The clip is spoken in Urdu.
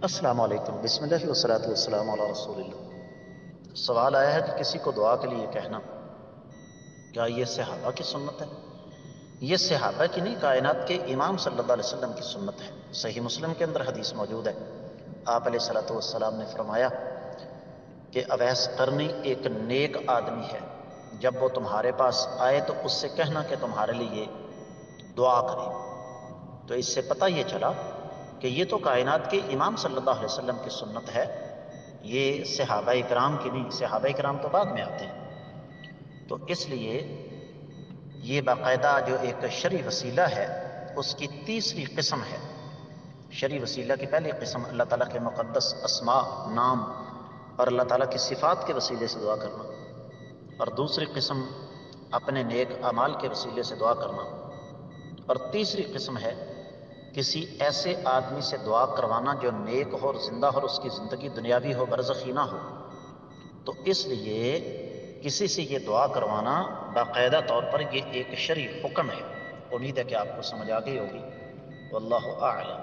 السلام علیکم، بسم اللہ والصلاۃ والسلام علی رسول اللہ۔ سوال آیا ہے کہ کسی کو دعا کے لیے کہنا، کیا یہ صحابہ کی سنت ہے؟ یہ صحابہ کی نہیں، کائنات کے امام صلی اللہ علیہ وسلم کی سنت ہے۔ صحیح مسلم کے اندر حدیث موجود ہے، آپ علیہ الصلاۃ والسلام نے فرمایا کہ اویس قرنی ایک نیک آدمی ہے، جب وہ تمہارے پاس آئے تو اس سے کہنا کہ تمہارے لیے دعا کرے۔ تو اس سے پتہ یہ چلا کہ یہ تو کائنات کے امام صلی اللہ علیہ وسلم کی سنت ہے، یہ صحابہ کرام کی نہیں۔ صحابہ کرام تو بعد میں آتے ہیں، تو اس لیے یہ باقاعدہ جو ایک شرعی وسیلہ ہے اس کی تیسری قسم ہے۔ شرعی وسیلہ کی پہلی قسم اللہ تعالیٰ کے مقدس اسماء، نام اور اللہ تعالیٰ کی صفات کے وسیلے سے دعا کرنا، اور دوسری قسم اپنے نیک اعمال کے وسیلے سے دعا کرنا، اور تیسری قسم ہے کسی ایسے آدمی سے دعا کروانا جو نیک ہو اور زندہ ہو اور اس کی زندگی دنیاوی ہو، برزخی نہ ہو۔ تو اس لیے کسی سے یہ دعا کروانا باقاعدہ طور پر یہ ایک شرعی حکم ہے۔ امید ہے کہ آپ کو سمجھ آ گئی ہوگی۔ واللہ اعلم۔